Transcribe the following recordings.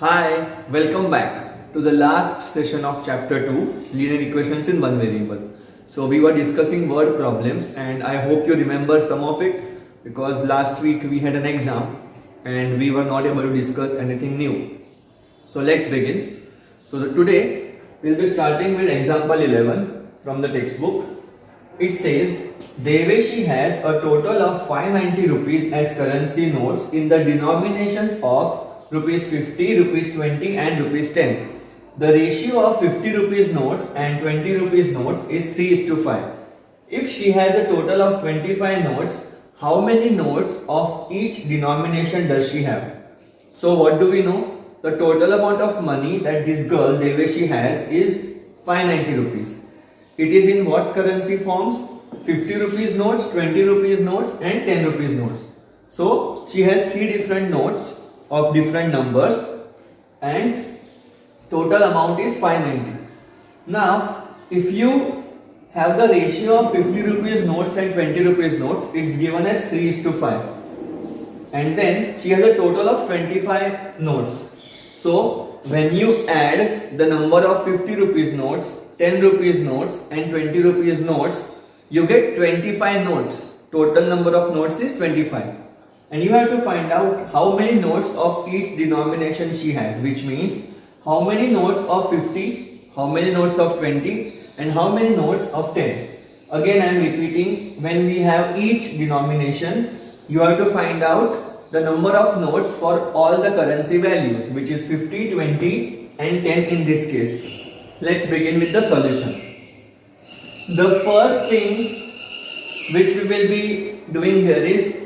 Hi, welcome back to the last session of chapter 2, linear equations in one variable. So we were discussing word problems and I hope you remember some of it because last week we had an exam and we were not able to discuss anything new. So let's begin. Today we'll be starting with example 11 from the textbook. It says Deveshi has a total of 590 rupees as currency notes in the denominations of rupees 50, rupees 20 and rupees 10. The ratio of 50 rupees notes and 20 rupees notes is 3:5. If she has a total of 25 notes, how many notes of each denomination does she have? So what do we know? The total amount of money that this girl Deveshi has is 590 rupees. It is in what currency forms? 50 rupees notes, 20 rupees notes and 10 rupees notes. So she has three different notes of different numbers and total amount is 590. Now if you have the ratio of 50 rupees notes and 20 rupees notes, it's given as 3:5. And then she has a total of 25 notes. So when you add the number of 50 rupees notes, 10 rupees notes and 20 rupees notes, you get 25 notes. Total number of notes is 25. And you have to find out how many notes of each denomination she has, which means how many notes of 50, how many notes of 20 and how many notes of 10. Again I am repeating, when we have each denomination, you have to find out the number of notes for all the currency values, which is 50, 20 and 10 in this case. Let's begin with the solution. The first thing which we will be doing here is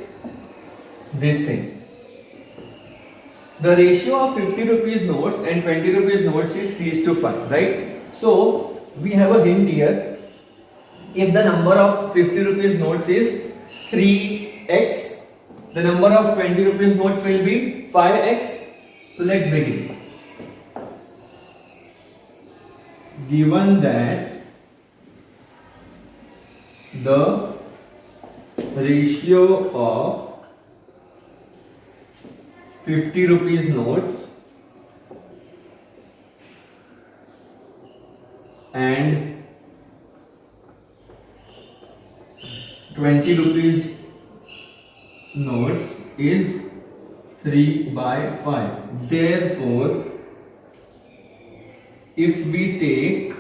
this thing. The ratio of 50 rupees notes and 20 rupees notes is 3:5, right? So we have a hint here. If the number of 50 rupees notes is 3x, the number of 20 rupees notes will be 5x. So let's begin. Given that the ratio of 50 rupees notes and 20 rupees notes is 3/5. Therefore, if we take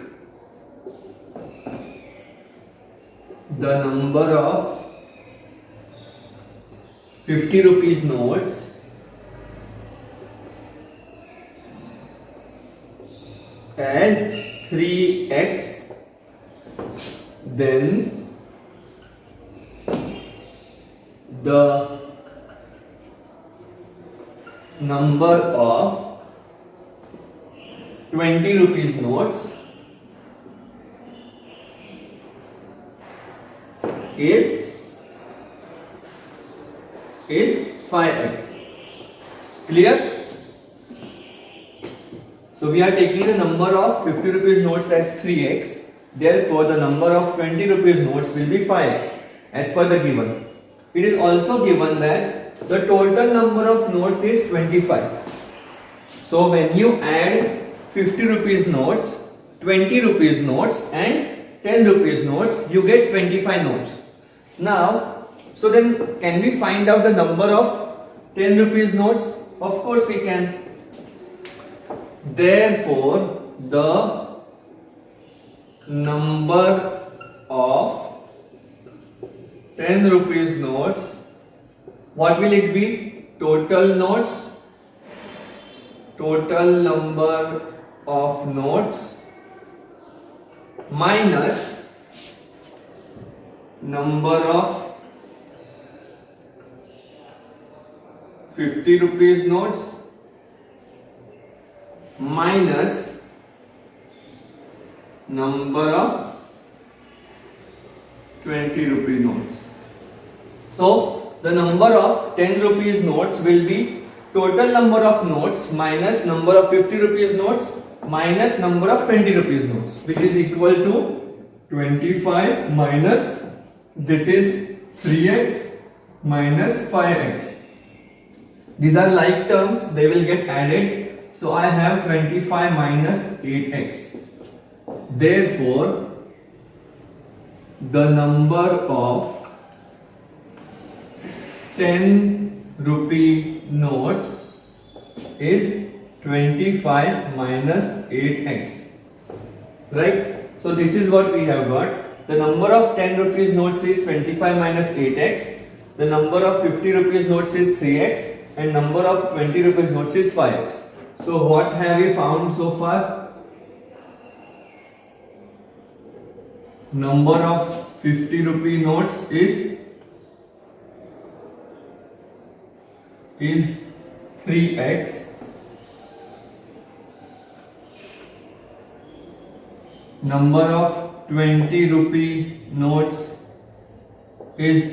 the number of 50 rupees notes as 3x, then the number of 20 rupees notes is 5x. Clear? So we are taking the number of 50 rupees notes as 3x. Therefore, the number of 20 rupees notes will be 5x as per the given. It is also given that the total number of notes is 25. So when you add 50 rupees notes, 20 rupees notes and 10 rupees notes, you get 25 notes. Now, so then can we find out the number of 10 rupees notes? Of course we can. Therefore, the number of 10 rupees notes, what will it be? Total notes, total number of notes minus number of 50 rupees notes minus number of 20 rupee notes. So the number of 10 rupees notes will be total number of notes minus number of 50 rupees notes minus number of 20 rupees notes, which is equal to 25 minus this is 3x minus 5x. These are like terms, they will get added. So I have 25 minus 8x. Therefore, the number of 10 rupee notes is 25 minus 8x. Right? So this is what we have got. The number of 10 rupees notes is 25 minus 8x. The number of 50 rupees notes is 3x. And number of 20 rupees notes is 5x. So what have we found so far? Number of 50 rupee notes is 3x. Number of 20 rupee notes is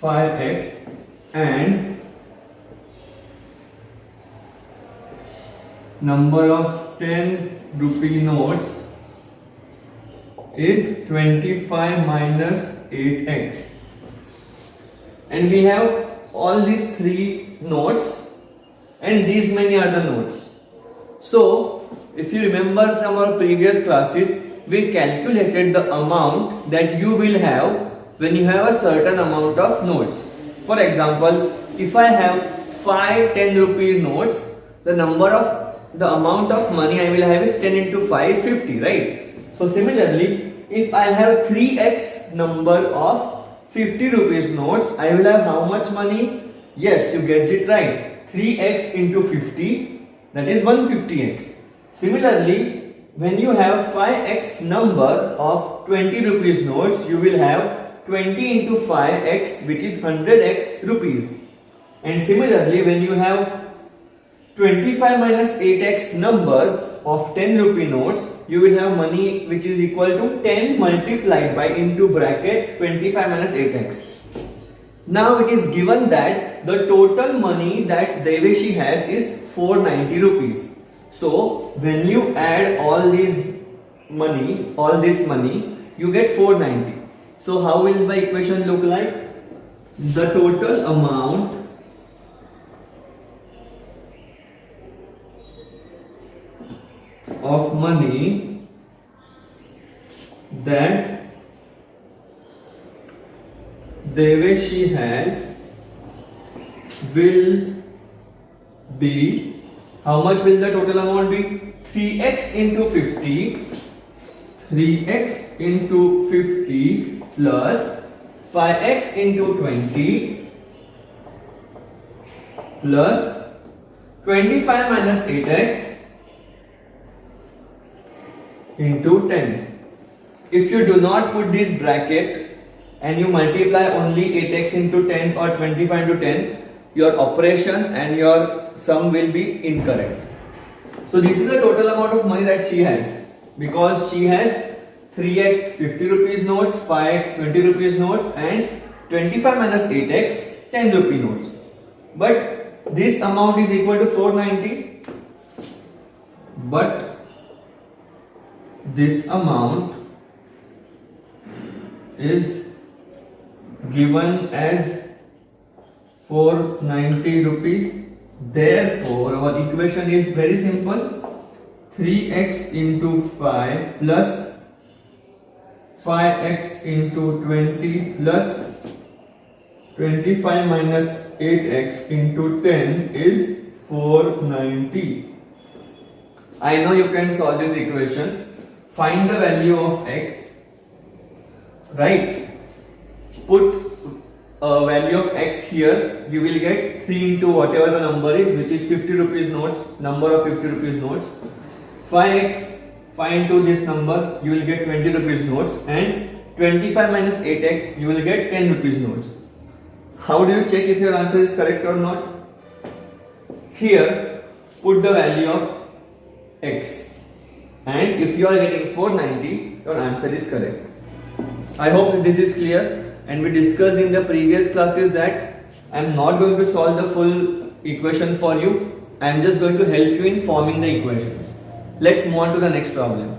5x, and number of 10 rupee notes is 25 minus 8x. And we have all these three notes and these many other notes. So if you remember from our previous classes, we calculated the amount that you will have when you have a certain amount of notes. For example, if I have 5 10 rupee notes, the amount of money I will have is 10 into 5 is 50, right? So similarly, if I have 3x number of 50 rupees notes, I will have how much money? Yes, you guessed it right. 3x into 50, that is 150x. Similarly, when you have 5x number of 20 rupees notes, you will have 20 into 5x, which is 100x rupees. And similarly, when you have 25 minus 8x number of 10 rupee notes, you will have money which is equal to 10 multiplied by into bracket 25 minus 8x. Now it is given that the total money that Deveshi has is 490 rupees. So when you add all this money, you get 490. So how will the equation look like? The total amount of money that Deveshi has will be, how much will the total amount be? 3x into 50, 3x into 50 plus 5x into 20 plus 25 minus 8x into 10. If you do not put this bracket and you multiply only 8x into 10 or 25 into 10, your operation and your sum will be incorrect. So this is the total amount of money that she has, because she has 3x 50 rupees notes, 5x 20 rupees notes, and 25 minus 8x 10 rupee notes. But this amount is equal to 490. But this amount is given as 490 rupees. Therefore, our equation is very simple. 3x into 5 plus 5x into 20 plus 25 minus 8x into 10 is 490. I know you can solve this equation. Find the value of x, right? Put a value of x here, you will get 3 into whatever the number is, which is 50 rupees notes, number of 50 rupees notes. 5x, 5 into this number, you will get 20 rupees notes, and 25 minus 8x, you will get 10 rupees notes. How do you check if your answer is correct or not? Here, put the value of x, and if you are getting 490, your answer is correct. I hope this is clear. And we discussed in the previous classes that I am not going to solve the full equation for you. I am just going to help you in forming the equations. Let's move on to the next problem.